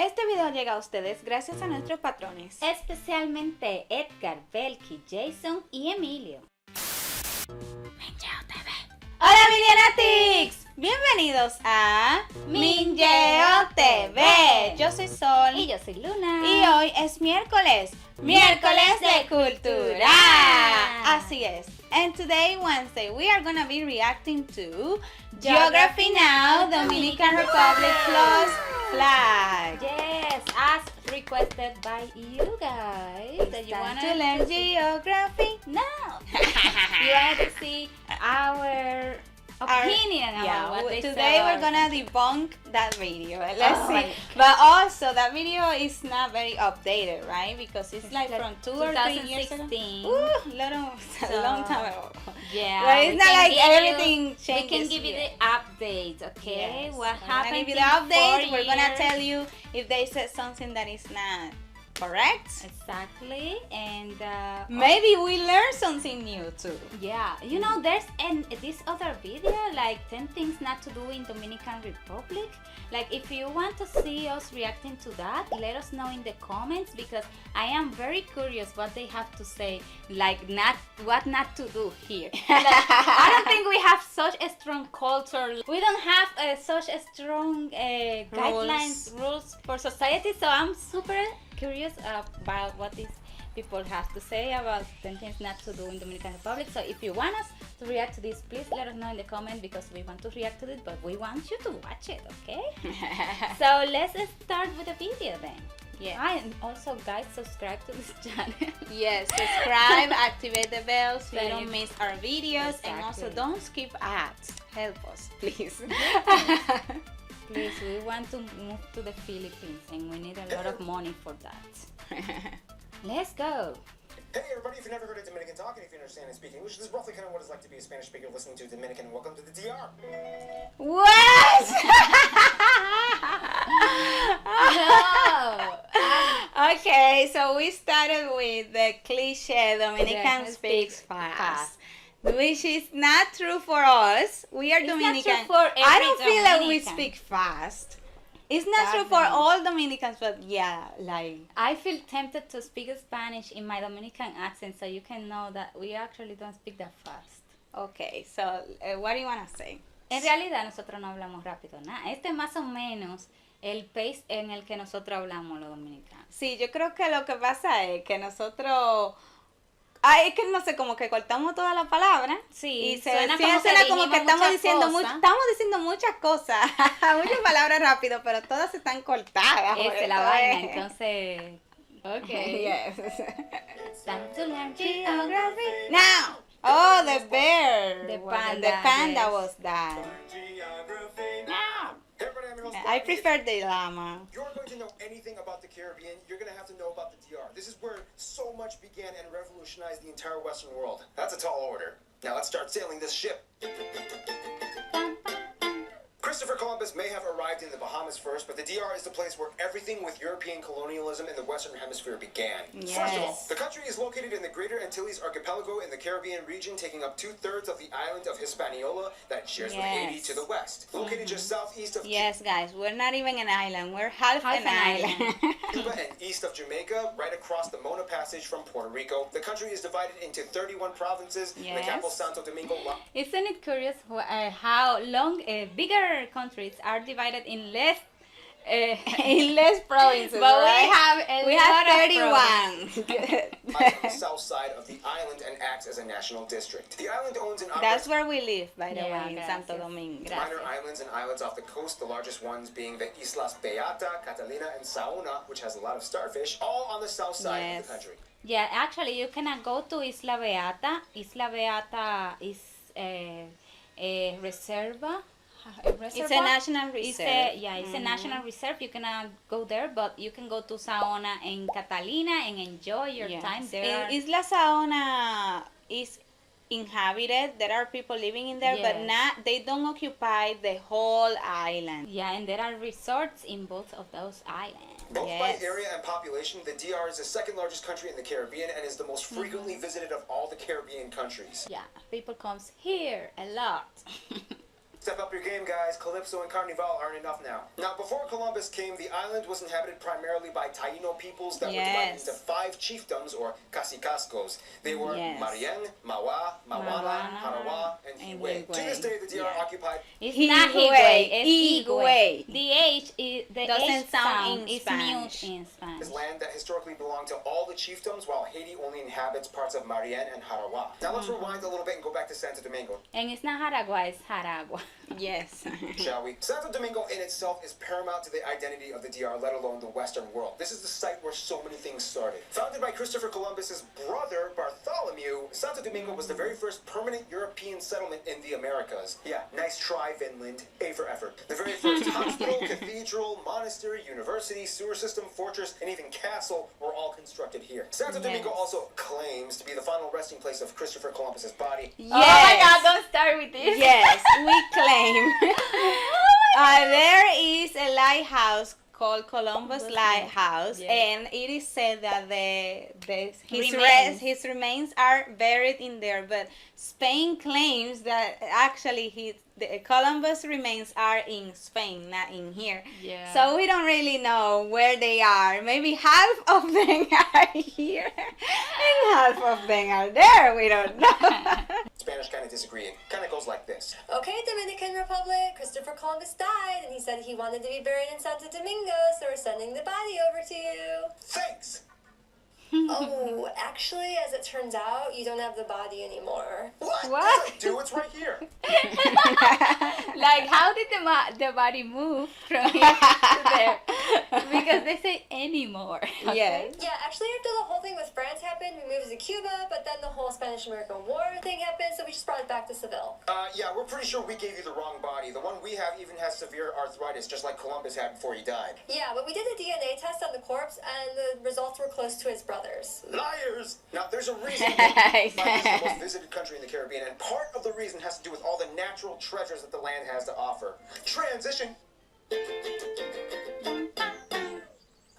Este video llega a ustedes gracias a nuestros patrones, especialmente Edgar, Belki, Jason y Emilio. Minyeo TV. Hola Minyenatics, bienvenidos a Minyeo TV. Yo soy Sol Y yo soy Luna. y hoy es miércoles de cultura. Así es. And today, Wednesday, we are gonna be reacting to Geography Now Dominican Republic Plus Flag. Yes, as requested by you guys. That you want to learn geography? No. You want to see our opinion about what they today said. we're gonna debunk that video. Let's Oh see. my But also that video is not very updated, right? Because it's like from 2 or 3 years ago. 2016. A long time ago. Yeah. But it's we not can like give you- everything changes. We can give you here. the update, okay? Yes. What We're happened? gonna give you in the update. 4 We're gonna years. tell you if they said something that is not correct. Exactly, and Maybe we learned something new too. yeah, you know, there's this other video like 10 things not to do in Dominican Republic. Like, if you want to see us reacting to that, let us know in the comments, because I am very curious what they have to say, like what not to do here. Like, I don't think we have such a strong culture. We don't have such a strong guidelines, rules for society. So I'm super curious about what these people have to say about 10 things not to do in Dominican Republic. So if you want us to react to this, please let us know in the comment, because we want to react to it, but we want you to watch it, okay? So let's start with the video then. Yeah. And also, guys, subscribe to this channel. Yes, subscribe, activate the bell so you So don't you- miss our videos, and also Exactly. don't skip ads. Help us, please. Please, we want to move to the Philippines, and we need a lot of money for that. Let's go. Hey everybody, if you've never heard a Dominican talk and if you understand and speak English, this is roughly kind of what it's like to be a Spanish speaker listening to a Dominican. Welcome to the DR. What? No. Okay, so we started with the cliche Dominican Yes, speaks speaks fast, fast. which is not true for us. We are It's not Dominican. true for every I don't feel like we Dominican. speak fast. It's not That true for Dominican. all Dominicans, but yeah, like I feel tempted to speak Spanish in my Dominican accent, so you can know that we actually don't speak that fast. okay. So what do you wanna say? En realidad nosotros no hablamos rápido, nada. Este es más o menos el pace en el que nosotros hablamos los dominicanos. Sí, yo creo que lo que pasa es que nosotros, ay, es que no sé, como que cortamos toda la palabra. Sí, y se suena sí, como que suena como dijimos que estamos muchas diciendo cosas. estamos diciendo muchas cosas, muchas palabras rápido, pero todas están cortadas. Esa es la Eso vaina, es. entonces... Okay. Yes. Time to learn Geography. Now, oh, the bear. The was- panda, The panda yes. was that. Hey everybody, I'm your host. I prefer the llama. If you're going to know anything about the Caribbean, you're going to have to know about the DR. This is where so much began and revolutionized the entire Western world. That's a tall order. Now let's start sailing this ship. Christopher Columbus may have arrived in the Bahamas first, but the DR is the place where everything with European colonialism in the Western Hemisphere began. First of all, Yes. the country is located in the Greater Antilles Archipelago in the Caribbean region, taking up 2/3 of the island of Hispaniola that it shares with Haiti Yes. to the west. Located just southeast of Yes, guys, we're not even an island. We're half Half an an island. Cuba and east of Jamaica, right across the Mona Passage from Puerto Rico. The country is divided into 31 provinces. The capital, Yes. Santo Domingo. Isn't it curious how long bigger countries are divided in less In less provinces, but right? we We have have a lot of 31. lies on the south side of the island and acts as a national district. The island owns and That's operates where we live, by the Yeah, way, in gracias. Santo Domingo. minor islands and islets off the coast, the largest ones being the Islas Beata, Catalina, and Saona, which has a lot of starfish, all on the south side Yes. of the country. Yeah, actually, you cannot go to Isla Beata. Isla Beata is a reserva. It's a national It's reserve. it's a national reserve. You cannot go there, but you can go to Saona and Catalina and enjoy your Yes. time there. Isla Saona is inhabited. There are people living in there, but Yes. not. They don't occupy the whole island. Yeah, and there are resorts in both of those islands. Both Yes. by area and population, the DR is the second largest country in the Caribbean and is the most frequently visited of all the Caribbean countries. Yeah, people comes here a lot. Step up your game, guys. Calypso and Carnival aren't enough now. Now, before Columbus came, the island was inhabited primarily by Taino peoples that were divided into 5 chiefdoms, or cacicascos. They were Marién, Mawa, Mawana, Harawa, and Higüey. To this day, the DR occupied... It's not Higüey, it's Higüey. The H is the Doesn't H sound in is Spanish. mute in Spanish. Is land that historically belonged to all the chiefdoms, while Haiti only inhabits parts of Marién and Harawa. Now let's rewind a little bit and go back to Santo Domingo. And it's not Jaragua, it's Jaragua. Yes. Shall we? Santo Domingo in itself is paramount to the identity of the DR, let alone the Western world. This is the site where so many things started. Founded by Christopher Columbus's brother, Bartholomew, Santo Domingo was the very first permanent European settlement in the Americas. Yeah, nice try, Finland. A for effort. The very first hospital, cathedral, monastery, university, sewer system, fortress, and even castle were all constructed here. Santo Domingo also claims to be the final resting place of Christopher Columbus's body. Yes. Oh my God, don't start with this. Yes, we claim. There is a lighthouse called Columbus Lighthouse, and it is said that his remains are buried in there. But Spain claims that actually Columbus remains are in Spain, not in here. Yeah. So we don't really know where they are. Maybe half of them are here, and half of them are there. We don't know. Spanish kind of disagree. It kind of goes like this. Okay, Dominican Republic, Christopher Columbus died, and he said he wanted to be buried in Santo Domingo, so we're sending the body over to you. Thanks! Oh, actually, as it turns out, you don't have the body anymore. What? What? Yes, I do. It's right here. Like, how did the body move from here to there? Because they say anymore. Yes. Yeah, actually, after the whole thing with France happened, we moved to Cuba, but then the whole Spanish-American War thing happened, so we just brought it back to Seville. Yeah, we're pretty sure we gave you the wrong body. The one we have even has severe arthritis, just like Columbus had before he died. Yeah, but we did a DNA test on the corpse, and the results were close to his brothers. Liars! Now, there's a reason why this is the most visited country in the Caribbean, and part of the reason has to do with all the natural treasures that the land has to offer. Transition!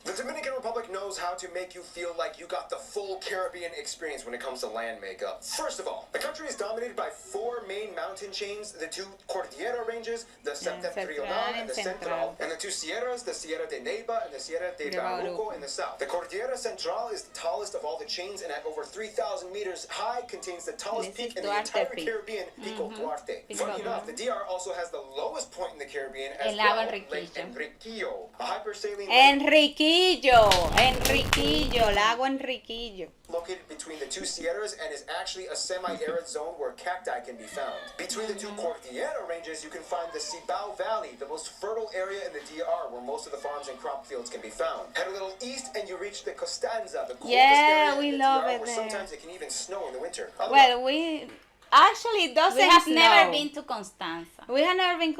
The Dominican Republic knows how to make you feel like you got the full Caribbean experience when it comes to land makeup. First of all, the country is dominated by 4 main mountain chains, the 2 Cordillera ranges, the Septentrional and the Central, and the 2 Sierras, the Sierra de Neiva and the Sierra de Bauruco in the south. The Cordillera Central is the tallest of all the chains, and at over 3,000 meters high contains the tallest peak in the entire Caribbean, Pico Duarte. Funny enough, the DR also has the lowest point in the Caribbean as well, Lake Enriquillo, a hypersaline Enriquillo, Lago Enriquillo. Located between the 2 Sierras and is actually a semi-arid zone where cacti can be found. Between the 2 Cordillera ranges, you can find the Cibao Valley, the most fertile area in the DR where most of the farms and crop fields can be found. Head a little east and you reach the Costanza, the coldest area in the DR where sometimes it can even snow in the winter. Well, we actually it doesn't We have snow. never been to Constanza. We have never been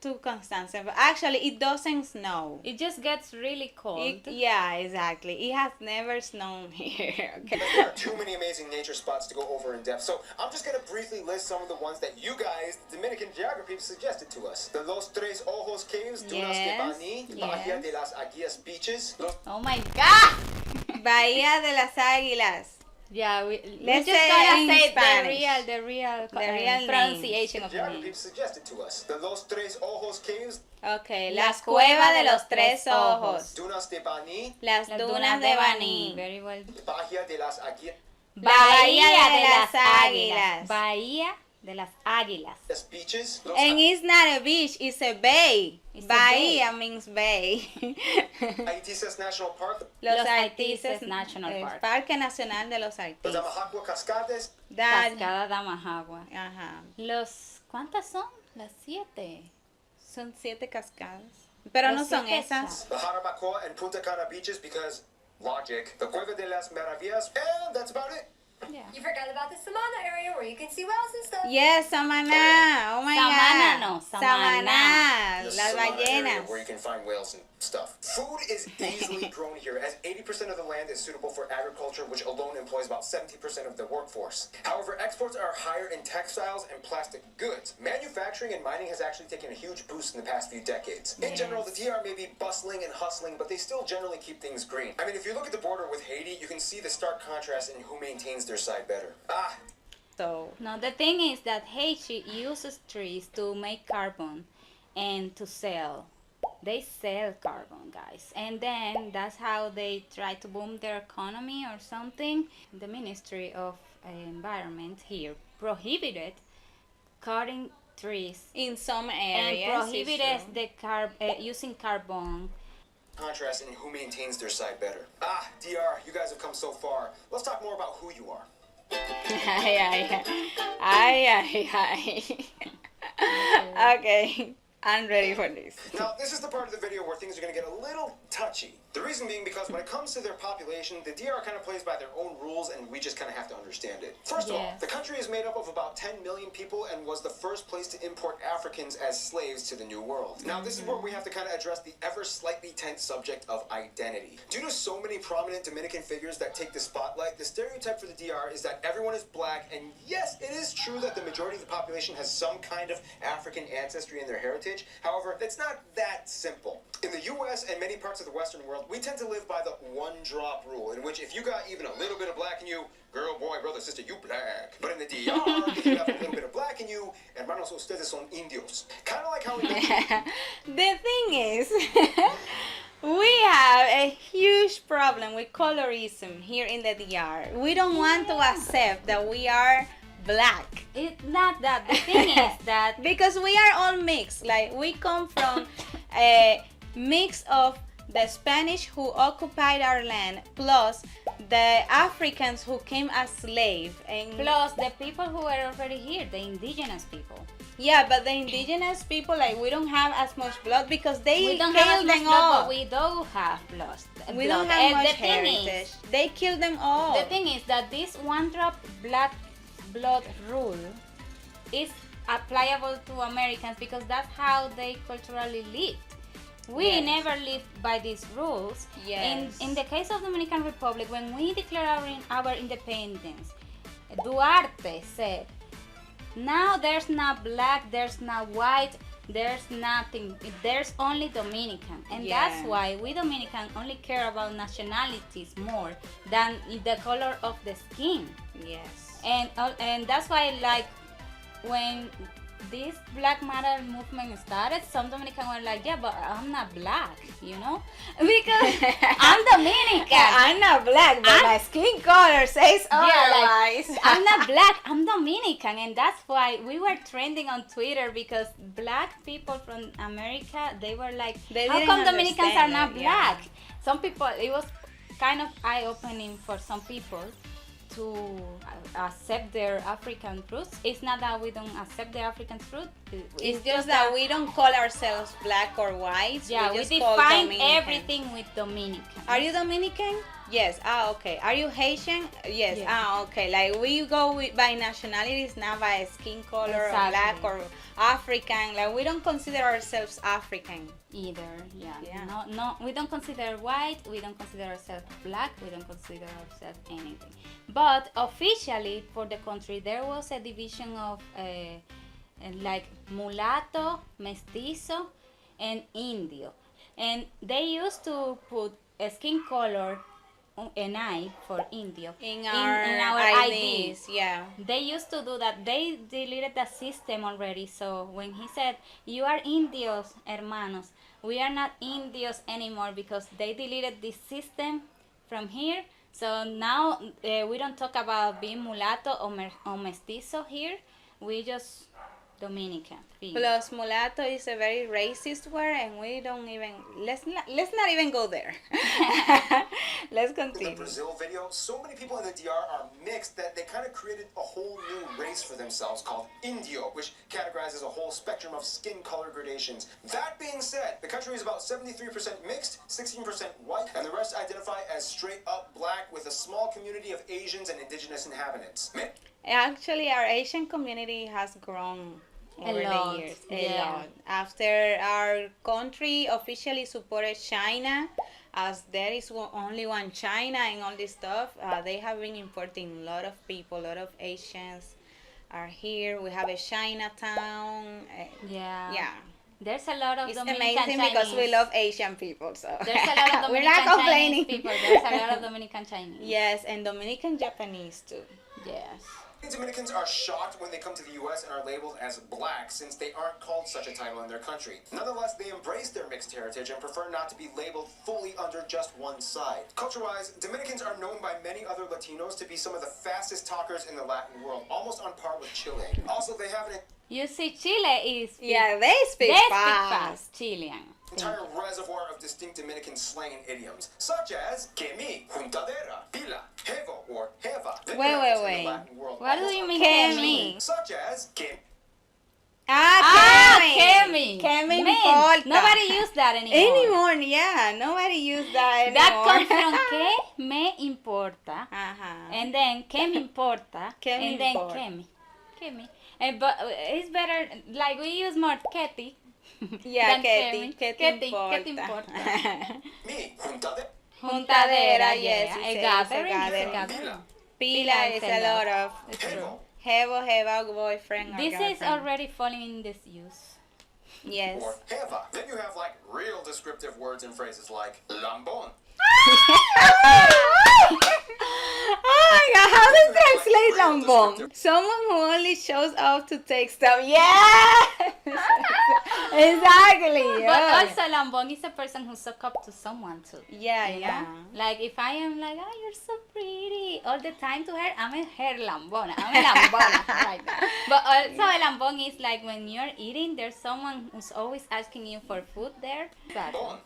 to Constanza, but actually it doesn't snow. It just gets really cold. Yeah, exactly. It has never snowed here. Okay. There are too many amazing nature spots to go over in depth, so I'm just going to briefly list some of the ones that you guys, Dominican Geography, suggested to us. The Los Tres Ojos Caves, Dunas de Bani, Bahía de las Aguilas Beaches. Oh my God! Bahía de las Águilas. Yeah, Let's just say gotta in say Spanish. the real name. pronunciation of the Geography name. suggested to us. The Los Tres Ojos Caves, Okay, las cuevas de los tres ojos. Dunas de Bani, Las dunas de Baní. Very well. Bahía de las Aguilas Bahía de las Águilas. Bahía de las Águilas. Beaches. And it's not a beach, it's a bay. It's a Bahía means bay. Haiti's National Park. Los Artistas National el Park. Parque Nacional de los The Artistas. Damajagua Cascades. Cascada Damajagua. Ajá. ¿Cuántas son? Las 7. Son 7 cascadas. Pero no Los son 7 esas. The Jarabacoa and Punta Cana beaches because logic. The Cueva de las Maravillas. And that's about it. Yeah. You forgot about the Samana area where you can see whales and stuff. Yes, Samaná. Oh my Samana, God. no, Samaná. The Las Samana area ballenas. where you can find whales and stuff. Food is easily grown here, as 80% of the land is suitable for agriculture, which alone employs about 70% of the workforce. However, exports are higher in textiles and plastic goods. Manufacturing and mining has actually taken a huge boost in the past few decades. In general, the DR may be bustling and hustling, but they still generally keep things green. I mean, if you look at the border with Haiti, you can see the stark contrast in who maintains their side better. though. No, the thing is that Haiti uses trees to make carbon and to sell. They sell carbon, guys. And then that's how they try to boom their economy or something. The Ministry of Environment here prohibited cutting trees In some and areas, prohibited the using carbon. Contrast in who maintains their side better. DR, you guys have come so far. Let's talk more about who you are. Okay, I'm ready for this. Now, this is the part of the video where things are going to get a little touchy. The reason being because when it comes to their population, the DR kind of plays by their own rules, and we just kind of have to understand it. First of all, Yes. the country is made up of about 10 million people and was the first place to import Africans as slaves to the New World. Now, this is where we have to kind of address the ever slightly tense subject of identity. Due to so many prominent Dominican figures that take the spotlight, the stereotype for the DR is that everyone is black, and yes, it is true that the majority of the population has some kind of African ancestry in their heritage. However, it's not that simple. In the US and many parts of the Western world, we tend to live by the one-drop rule, in which if you got even a little bit of black in you, girl, boy, brother, sister, you black. But in the DR, if you have a little bit of black in you, hermanos, ustedes son indios. Kind of like how The thing is, we have a huge problem with colorism here in the DR. We don't want to accept that we are black. It's not that. The thing is that Because we are all mixed. Like, we come from a mix of the Spanish who occupied our land plus the Africans who came as slaves. And plus the people who were already here, the indigenous people. yeah, but the indigenous people, like, we don't have as much blood because they We don't killed have as much them blood, all. but we do have blood. We don't have much the thing heritage. is, They killed them all. the thing is that this one drop black blood rule is applicable to Americans because that's how they culturally lived. We Yes. never lived by these rules. Yes. In the case of Dominican Republic, when we declared our independence, Duarte said, now there's not black, there's not white, there's nothing, there's only Dominican. And that's Yeah. why we Dominicans only care about nationalities more than the color of the skin. Yes. And that's why, like, when this Black Matter movement started, some Dominicans were like, yeah, but I'm not black, you know? Because I'm Dominican. Yeah, I'm not black, but my skin color says Yeah, otherwise. like, I'm not black, I'm Dominican. And that's why we were trending on Twitter because black people from America, they were like, They how didn't come Dominicans are understand not it, yeah. black? Some people, it was kind of eye-opening for some people to accept their African roots. It's not that we don't accept the African roots. It's just that we don't call ourselves black or white. Yeah, we just call define Dominican. everything with Dominican. Are you Dominican? Yes. Okay. Are you Haitian? Yes. Yeah. Okay. Like, we go by nationalities, not by skin color or Exactly. black or African. Like, we don't consider ourselves African. Either, yeah. Yeah. No, we don't consider white, we don't consider ourselves black, we don't consider ourselves anything. But officially for the country, there was a division of like mulatto, mestizo, and indio. And they used to put a skin color, an eye for indio, In our IDs. Yeah. They used to do that. They deleted the system already. So when he said, you are indios, hermanos, we are not indios anymore because they deleted this system from here. So now we don't talk about being mulatto or mestizo here. We just Dominican. Plus, mulatto is a very racist word, and we don't even let's not even go there. Let's In the continue. Brazil video, so many people in the DR are mixed that they kind of created a whole new race for themselves called Indio, which categorizes a whole spectrum of skin color gradations. That being said, the country is about 73% mixed, 16% white, and the rest identify as straight up black with a small community of Asians and indigenous inhabitants. Actually, our Asian community has grown over lot, the years. yeah. A lot. After our country officially supported China, as there is only one China and all this stuff, they have been importing a lot of people, a lot of Asians are here. We have a Chinatown. Yeah. Yeah. There's a lot of It's Dominican amazing Chinese. because we love Asian people. So There's a lot of we're Dominican not complaining. Chinese people. There's a lot of Dominican Chinese. Yes, and Dominican Japanese too. Yes. Dominicans are shocked when they come to the U.S. and are labeled as black since they aren't called such a title in their country. Nonetheless, they embrace their mixed heritage and prefer not to be labeled fully under just one side. Culture-wise, Dominicans are known by many other Latinos to be some of the fastest talkers in the Latin world, almost on par with Chile. Also, they have an You see, Chile is they speak fast. Chilean. entire reservoir of distinct Dominican slang and idioms, such as que mi, juntadera, pila, jevo, or jeva. Then Wait, there wait, is in the wait. Latin world, What do almost you on mean, par que with mi? Chile, such as que Kemi. Que me Man, importa. nobody use that Anymore, yeah. Nobody use that anymore. That comes from que me importa, Uh-huh. and then que me importa, Que me and then importa. que me. But it's better, like we use more que ti. Yeah, than que que te que te importa. mi, juntadera, Juntadera, yes, yeah. you A say it's a gathering, it's a gathering. gathering. Pila is a lot of It's true. Jeva, boyfriend or This is girlfriend. already falling in disuse. Yes. or jeva. Then you have like real descriptive words and phrases like lambón. Oh my god, how do you translate lambong? Someone who only shows up to take stuff. Yeah! Exactly. But yeah. also, lambong is a person who suck up to someone too. Yeah, You know? yeah. Like if I am like, oh, you're so pretty all the time to her, I'm a her lambona. I'm a lambona. Like that. But also, a lambong is like when you're eating, there's someone who's always asking you for food there. But Bon,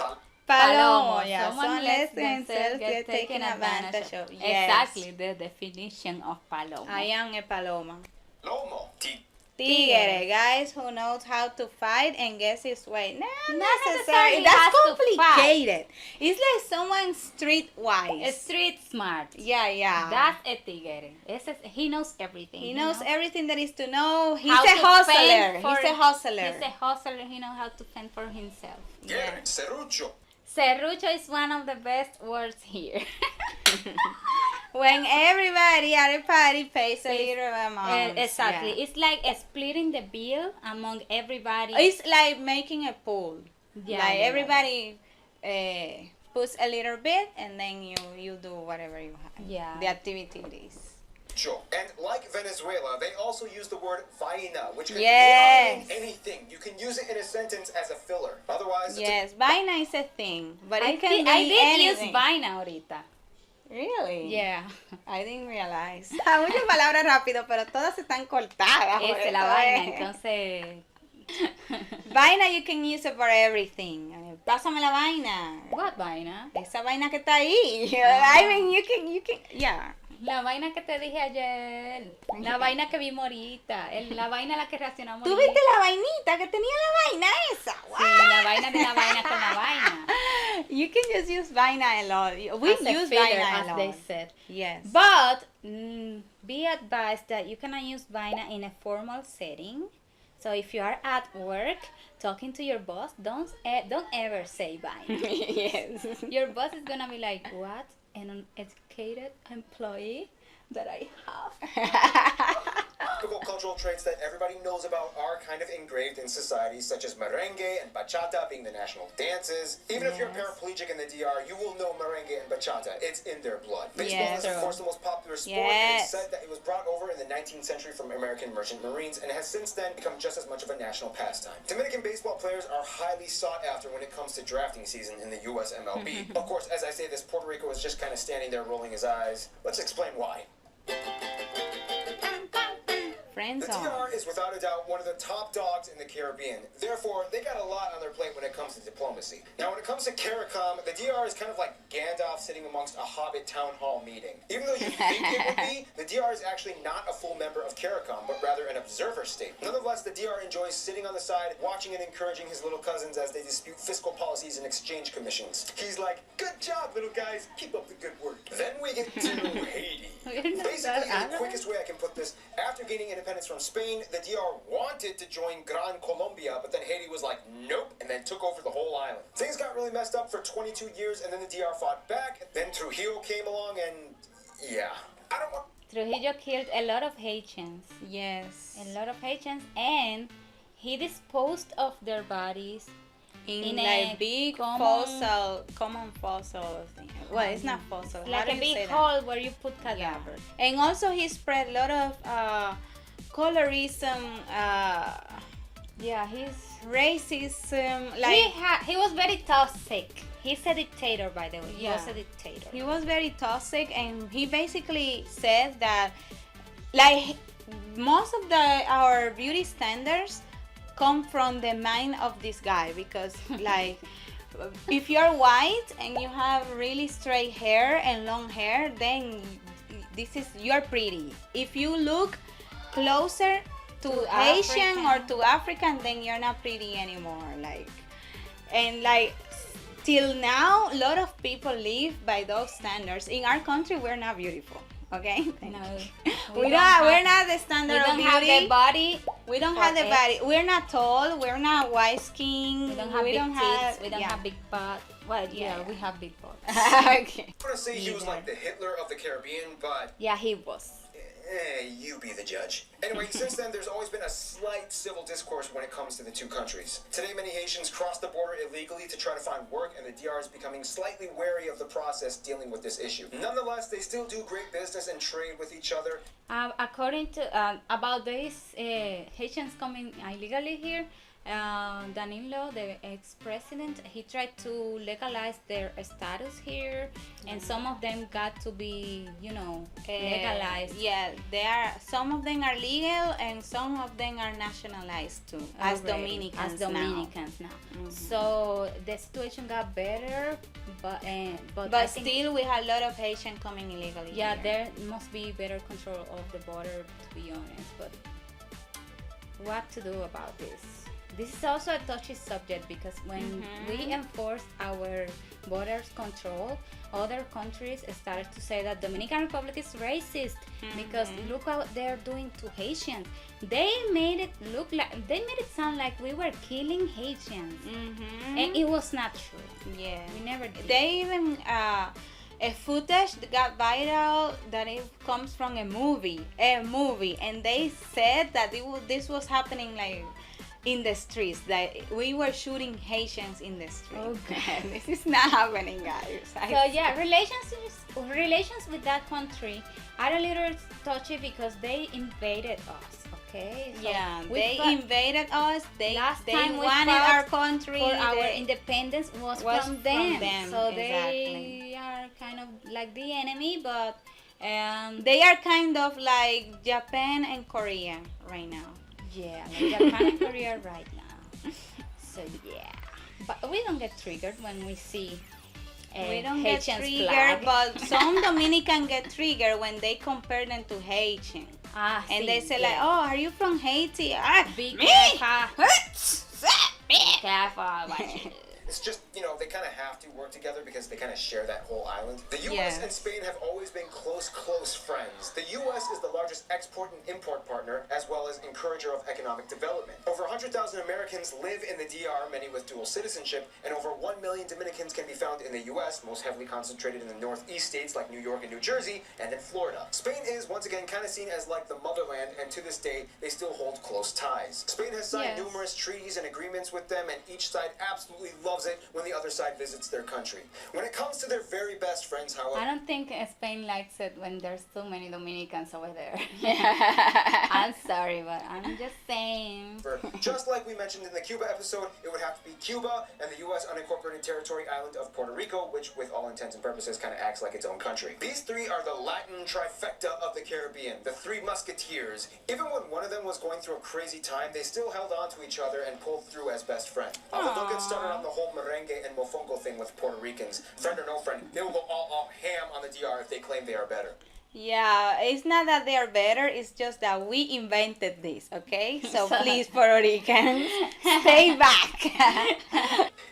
Palomo, yeah. someone Someone lets lets themselves get taken advantage of. Yes. Exactly the definition of palomo. I am a paloma. lomo, Tigre, guys who knows how to fight and guess his way. Not Not necessarily. necessarily That's has to complicated. It's like someone streetwise. Street smart. Yeah. That's a tigre. He knows everything. He knows everything there is to know. He's How a to hustler. fend for- He's a hustler. He's a hustler. He knows how to fend for himself. yeah. serrucho, Serrucho is one of the best words here. When everybody at a party pays a little amount. Exactly. Yeah. It's like splitting the bill among everybody. It's like making a pool. Yeah, Like yeah, everybody puts a little bit and then you do whatever you have. Yeah. The activity it is. and like Venezuela, they also use the word vaina, which can Yes. mean anything. You can use it in a sentence as a filler. Otherwise, Yes, vaina is a thing, but I it can did, be I did anything. use vaina ahorita. Really? Yeah. I didn't realize. Muchas palabras rápido, pero todas están cortadas. por Esa es la eso vaina, es. entonces... Vaina you can use it for everything. Pásame la vaina. What vaina? Esa vaina que está ahí. I mean, you can, yeah. La vaina que te dije ayer. La vaina que vimos ahorita. La vaina a la que reaccionamos. ¿Tú viste la vainita que tenía la vaina esa? Sí, la vaina de la vaina con la vaina. You can just use vaina a lot. We As a use filler, vaina a as lot. they said. Yes. But be advised that you cannot use vaina in a formal setting. So if you are at work talking to your boss, don't ever say vaina. Yes. Your boss is gonna be like, what? An uneducated employee that I have. typical cultural traits that everybody knows about are kind of engraved in society, such as merengue and bachata being the national dances. Even if you're paraplegic in the DR, you will know merengue and bachata. It's in their blood. Baseball is, of course, the most popular sport, and it's said that it was brought over in the 19th century from American merchant marines and has since then become just as much of a national pastime. Dominican baseball players are highly sought after when it comes to drafting season in the US MLB. Of course, as I say this, Puerto Rico is just kind of standing there rolling his eyes. Let's explain why. The DR is without a doubt one of the top dogs in the Caribbean. Therefore, they got a lot on their plate when it comes to diplomacy. Now, when it comes to CARICOM, the DR is kind of like Gandalf sitting amongst a Hobbit town hall meeting. Even though you think it would be, the DR is actually not a full member of CARICOM, but rather an observer state. Nonetheless, the DR enjoys sitting on the side, watching and encouraging his little cousins as they dispute fiscal policies and exchange commissions. He's like, "Good job, little guys. Keep up the good work." Then we get to Haiti. Basically, in the quickest way I can put this, after gaining independence from Spain, the DR wanted to join Gran Colombia, but then Haiti was like, nope, and then took over the whole island. Things got really messed up for 22 years, and then the DR fought back. Then Trujillo came along, and yeah, I don't want... Trujillo killed a lot of Haitians. Yes. A lot of Haitians, and he disposed of their bodies in a like big common fossil thing. Well, it's not fossil. How like do a you big say that? hole where you put Yeah. cadavers. And also he spread a lot of colorism, Yeah, he's racism, like he was very toxic. He's a dictator, by the way. He Yeah. was a dictator. he was very toxic, and he basically said that like most of our beauty standards come from the mind of this guy, because like if you're white and you have really straight hair and long hair, then you're pretty. If you look closer to Asian African. or to African, then you're not pretty anymore. Like till now, a lot of people live by those standards. In our country, we're not beautiful. Okay. No, We're not the standard we of don't beauty. have the body. We don't for have the it. body. We're not tall. We're not white skin. We don't have big tits. We don't yeah. have big butt. Well, yeah, Yeah. we have big butts. Okay. I want to say he was like the Hitler of the Caribbean, but Yeah, he was. you be the judge. Anyway, since then, there's always been a slight civil discourse when it comes to the two countries. Today, many Haitians cross the border illegally to try to find work, and the DR is becoming slightly wary of the process dealing with this issue. Nonetheless, they still do great business and trade with each other. According to about these Haitians coming illegally here, Danilo, the ex-president, he tried to legalize their status here, and some of them got to be, legalized. Yeah, some of them are legal and some of them are nationalized too, as already, Dominicans now. So the situation got better, but But I think, still, we have a lot of Haitian coming illegally. yeah, here. there must be better control of the border, to be honest. But what to do about this? This is also a touchy subject, because when we enforce our borders control, other countries started to say that Dominican Republic is racist because look what they're doing to Haitians. They made it sound like we were killing Haitians, and it was not true. Yeah. We never did. They even a footage that got viral that it comes from a movie, and they said that this was happening like in the streets, that we were shooting Haitians in the streets. Okay. This is not happening, guys. So yeah, relations with that country are a little touchy because they invaded us. Okay. So Yeah, we they fought- invaded us. They Last they time we wanted fought our country. for our they- independence was was from from them. them, So exactly. they are kind of like the enemy, but They are kind of like Japan and Korea right now. yeah, like Japan and Korea right now. So yeah, but we don't get triggered when we see We don't Haitian's get triggered, flag. but some Dominican get triggered when they compare them to Haitian. And they say like, "Oh, are you from Haiti?" Be Me? careful. Be careful. Watch it. It's just, they kind of have to work together because they kind of share that whole island. The U.S. Yes. and Spain have always been close friends. The U.S. is the largest export and import partner, as well as encourager of economic development. Over 100,000 Americans live in the DR, many with dual citizenship, and over 1 million Dominicans can be found in the U.S., most heavily concentrated in the northeast states like New York and New Jersey, and in Florida. Spain is, once again, kind of seen as like the motherland, and to this day, they still hold close ties. Spain has signed Yes. numerous treaties and agreements with them, and each side absolutely loves it when the other side visits their country. When it comes to their very best friends, however, I don't think Spain likes it when there's so many Dominicans over there. I'm sorry, but I'm just saying. just like we mentioned in the Cuba episode, it would have to be Cuba and the U.S. unincorporated territory island of Puerto Rico, which, with all intents and purposes, kind of acts like its own country. These three are the Latin trifecta of the Caribbean, the Three Musketeers. Even when one of them was going through a crazy time, they still held on to each other and pulled through as best friends. Although don't get started on the whole merengue and mofongo thing with Puerto Ricans. Friend or no friend, they will go all ham on the DR if they claim they are better. Yeah, it's not that they are better, it's just that we invented this, okay? So please, Puerto Ricans, stay back.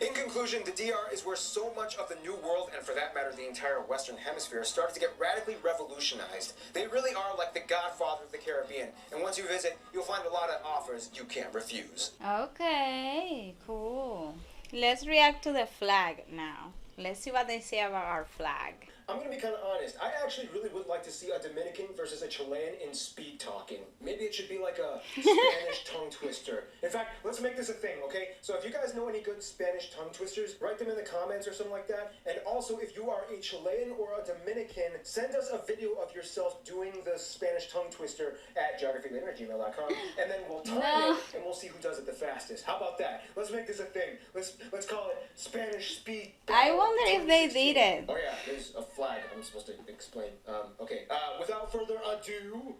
In conclusion, the DR is where so much of the New World, and for that matter, the entire Western Hemisphere, started to get radically revolutionized. They really are like the godfather of the Caribbean, and once you visit, you'll find a lot of offers you can't refuse. Okay, cool. Let's react to the flag now. Let's see what they say about our flag. I'm gonna be kind of honest. I actually really would like to see a Dominican versus a Chilean in speed talking. Maybe it should be like a Spanish tongue twister. In fact, let's make this a thing, okay? So if you guys know any good Spanish tongue twisters, write them in the comments or something like that. And also, if you are a Chilean or a Dominican, send us a video of yourself doing the Spanish tongue twister at geographylater@gmail.com, and then we'll time it and we'll see who does it the fastest. How about that? Let's make this a thing. Let's call it Spanish speed. I wonder if they did it. Oh yeah, there's a flag I'm supposed to explain. Okay, without further ado.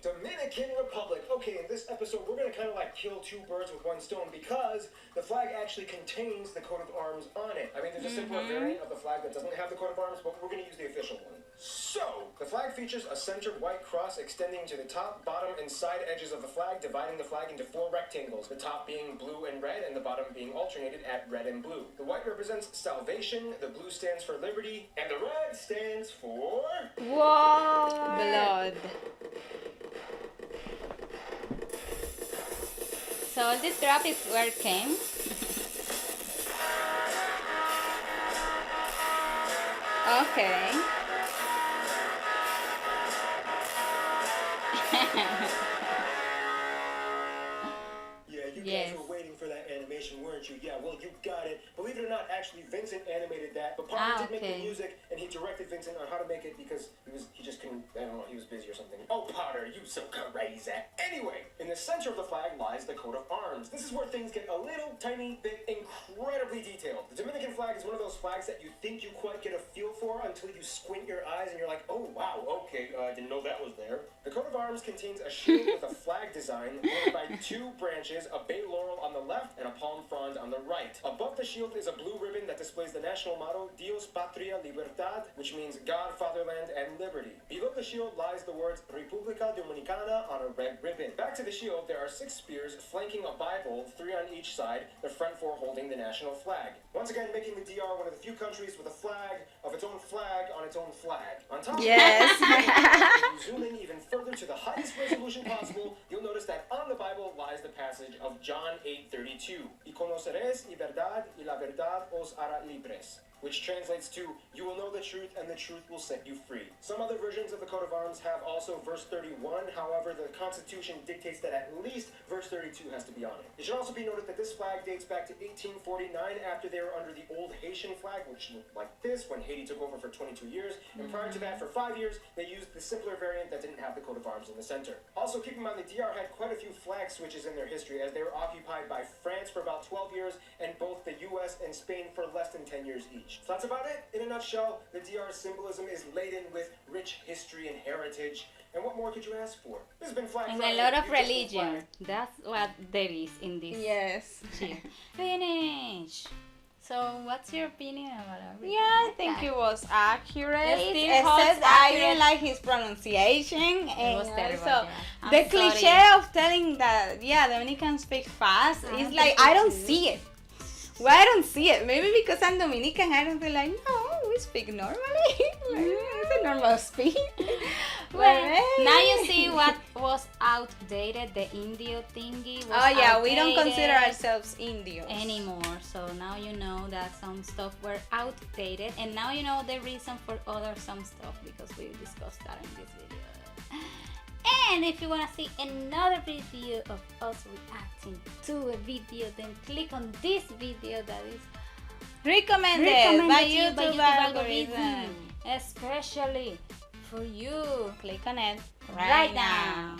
Dominican Republic. Okay, in this episode, we're going to kind of like kill two birds with one stone because the flag actually contains the coat of arms on it. I mean, there's a simpler variant of the flag that doesn't have the coat of arms, but we're going to use the official one. So, the flag features a centered white cross extending to the top, bottom, and side edges of the flag, dividing the flag into 4 rectangles, the top being blue and red, and the bottom being alternated at red and blue. The white represents salvation, the blue stands for liberty, and the red stands for... Whoa! Blood. So all this crap is where it came. Okay. Yeah, you Yes. guys were waiting for that animation, weren't you? Yeah, well, you got it. Believe it or not, actually, Vincent animated that. But Parker did make the okay. music, and he directed Vincent on how to make it because he just couldn't, I don't know, he was busy or something. Oh, Potter, you so crazy. Anyway, in the center of the flag lies the coat of arms. This is where things get a little tiny bit incredibly detailed. The Dominican flag is one of those flags that you think you quite get a feel for until you squint your eyes and you're like, oh, wow, okay, didn't know that was there. The coat of arms contains a shield with a flag design formed by 2 branches, a bay laurel on the left and a palm frond on the right. Above the shield is a blue ribbon that displays the national motto, Dios, Patria, Libertad, which means God, Fatherland, and Liberty. Below the shield lies the words República Dominicana on a red ribbon. Back to the shield, there are 6 spears flanking a Bible, 3 on each side, the front 4 holding the national flag. Once again, making the DR one of the few countries with a flag of its own flag on its own flag. On top Yes. of that, if you zoom in even further to the highest resolution possible, you'll notice that on the Bible lies the passage of John 8:32. Y conoceréis y verdad, y la verdad os hará libres, which translates to, you will know the truth and the truth will set you free. Some other versions of the coat of arms have also verse 31, however, the Constitution dictates that at least verse 32 has to be on it. It should also be noted that this flag dates back to 1849 after they were under the old Haitian flag, which looked like this when Haiti took over for 22 years, and prior to that, for 5 years, they used the simpler variant that didn't have the coat of arms in the center. Also, keep in mind the DR had quite a few flag switches in their history as they were occupied by France for about 12 years and both the US and Spain for less than 10 years each. So that's about it. In a nutshell, the DR's symbolism is laden with rich history and heritage. And what more could you ask for? This has been Flag And Friday, a lot of your Christmas religion. flag. That's what there is in this Yes. cheer. Finish. So what's your opinion about everything? Yeah, I think it was accurate. It still holds Except I accurate. didn't like his pronunciation. It was terrible. Also, Yeah. I'm the cliche sorry. of telling that, Dominicans speak fast I is don't like, think I so don't too. see it. Well, I don't see it. Maybe because I'm Dominican, I don't feel like, no, we speak normally. Like, it's a normal speed. Well, now you see what was outdated. The Indio thingy was Oh yeah, we don't consider outdated ourselves Indios anymore. So now you know that some stuff were outdated, and now you know the reason for other some stuff because we discussed that in this video. And if you want to see another video of us reacting to a video, then click on this video that is recommended by YouTube YouTube algorithm. especially for you. Click on it right now.